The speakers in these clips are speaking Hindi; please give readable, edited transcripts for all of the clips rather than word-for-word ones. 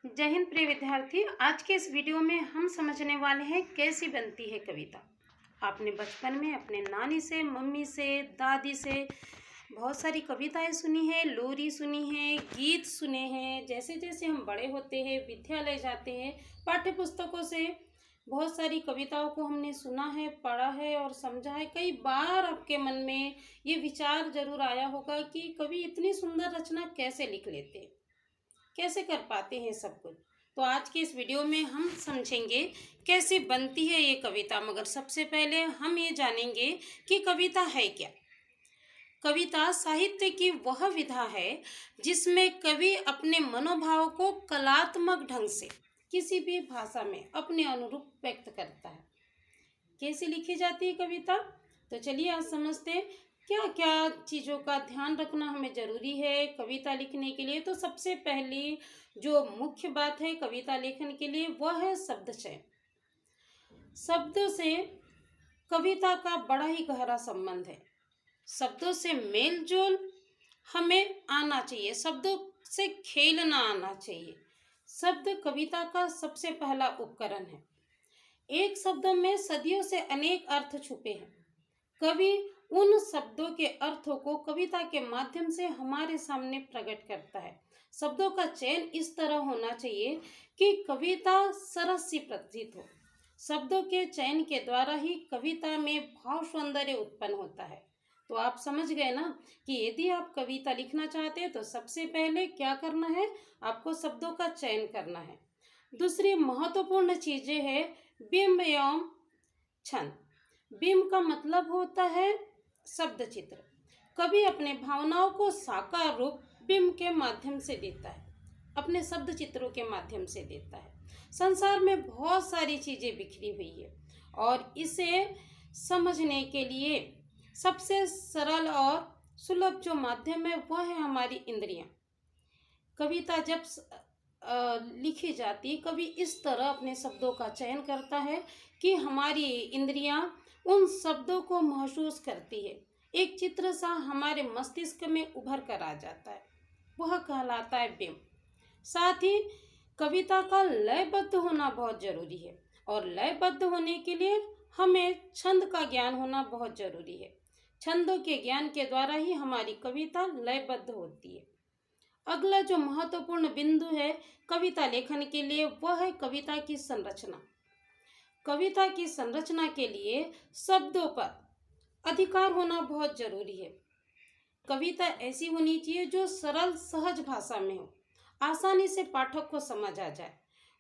जय हिंद प्रिय विद्यार्थी। आज के इस वीडियो में हम समझने वाले हैं कैसी बनती है कविता। आपने बचपन में अपने नानी से, मम्मी से, दादी से बहुत सारी कविताएं सुनी है, लोरी सुनी है, गीत सुने हैं। जैसे जैसे हम बड़े होते हैं, विद्यालय जाते हैं, पाठ्य पुस्तकों से बहुत सारी कविताओं को हमने सुना है, पढ़ा है और समझा है। कई बार आपके मन में ये विचार जरूर आया होगा कि कवि इतनी सुंदर रचना कैसे लिख लेते हैं, कैसे कर पाते हैं सब कुछ। तो आज के इस वीडियो में हम समझेंगे कैसे बनती है ये कविता। मगर सबसे पहले हम ये जानेंगे कि कविता है क्या। कविता साहित्य की वह विधा है जिसमें कवि अपने मनोभाव को कलात्मक ढंग से किसी भी भाषा में अपने अनुरूप व्यक्त करता है। कैसे लिखी जाती है कविता, तो चलिए आज समझते हैं क्या क्या चीज़ों का ध्यान रखना हमें ज़रूरी है कविता लिखने के लिए। तो सबसे पहली जो मुख्य बात है कविता लेखन के लिए वह है शब्द चयन। शब्दों से कविता का बड़ा ही गहरा संबंध है। शब्दों से मेल जोल हमें आना चाहिए, शब्दों से खेलना आना चाहिए। शब्द कविता का सबसे पहला उपकरण है। एक शब्द में सदियों से अनेक अर्थ छुपे हैं। कवि उन शब्दों के अर्थों को कविता के माध्यम से हमारे सामने प्रकट करता है। शब्दों का चयन इस तरह होना चाहिए कि कविता सरस सी प्रतीत हो। शब्दों के चयन के द्वारा ही कविता में भाव सौंदर्य उत्पन्न होता है। तो आप समझ गए ना कि यदि आप कविता लिखना चाहते हैं तो सबसे पहले क्या करना है, आपको शब्दों का चयन करना है। दूसरी महत्वपूर्ण चीजें है बिंब एवं छंद। बिंब का मतलब होता है शब्द चित्र। कवि अपने भावनाओं को साकार रूप बिंब के माध्यम से देता है, अपने शब्द चित्रों के माध्यम से देता है। संसार में बहुत सारी चीजें बिखरी हुई है और इसे समझने के लिए सबसे सरल और सुलभ जो माध्यम है वह है हमारी इंद्रियां। कविता जब लिखी जाती है, कवि इस तरह अपने शब्दों का चयन करता है कि हमारी इंद्रियां उन शब्दों को महसूस करती है। एक चित्र सा हमारे मस्तिष्क में उभर कर आ जाता है, वह कहलाता है बिंब। साथ ही कविता का लयबद्ध होना बहुत जरूरी है और लयबद्ध होने के लिए हमें छंद का ज्ञान होना बहुत जरूरी है। छंदों के ज्ञान के द्वारा ही हमारी कविता लयबद्ध होती है। अगला जो महत्वपूर्ण बिंदु है कविता लेखन के लिए वह है कविता की संरचना। कविता की संरचना के लिए शब्दों पर अधिकार होना बहुत जरूरी है। कविता ऐसी होनी चाहिए जो सरल सहज भाषा में हो, आसानी से पाठक को समझ आ जाए।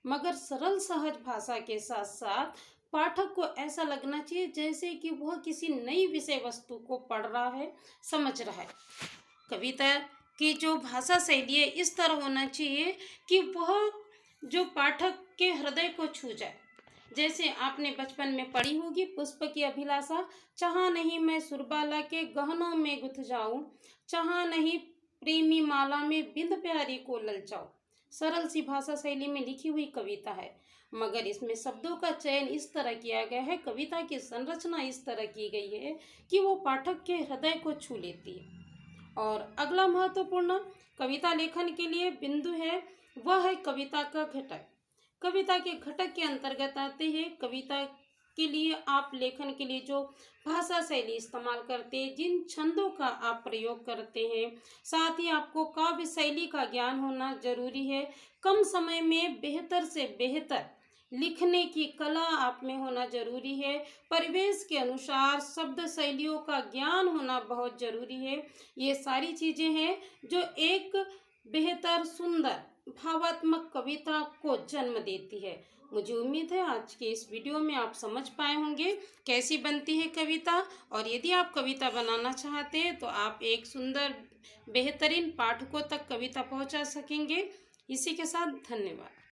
मगर सरल सहज भाषा के साथ साथ पाठक को ऐसा लगना चाहिए जैसे कि वह किसी नई विषय वस्तु को पढ़ रहा है, समझ रहा है। कविता की जो भाषा शैली है इस तरह होना चाहिए कि वह जो पाठक के हृदय को छू जाए। जैसे आपने बचपन में पढ़ी होगी पुष्प की अभिलाषा, चाहा नहीं मैं सुरबाला के गहनों में गुथ जाऊं, चाहा नहीं प्रेमी माला में बिंद प्यारी को ललचाऊं। सरल सी भाषा शैली में लिखी हुई कविता है, मगर इसमें शब्दों का चयन इस तरह किया गया है, कविता की संरचना इस तरह की गई है कि वो पाठक के हृदय को छू लेती है। और अगला महत्वपूर्ण कविता लेखन के लिए बिंदु है वह है कविता का घटक। कविता के घटक के अंतर्गत आते हैं कविता के लिए आप लेखन के लिए जो भाषा शैली इस्तेमाल करते हैं, जिन छंदों का आप प्रयोग करते हैं, साथ ही आपको काव्य शैली का ज्ञान होना जरूरी है। कम समय में बेहतर से बेहतर लिखने की कला आप में होना जरूरी है। परिवेश के अनुसार शब्द शैलियों का ज्ञान होना बहुत जरूरी है। ये सारी चीज़ें हैं जो एक बेहतर सुंदर भावात्मक कविता को जन्म देती है। मुझे उम्मीद है आज के इस वीडियो में आप समझ पाए होंगे कैसी बनती है कविता। और यदि आप कविता बनाना चाहते हैं तो आप एक सुंदर बेहतरीन पाठकों तक कविता पहुंचा सकेंगे। इसी के साथ धन्यवाद।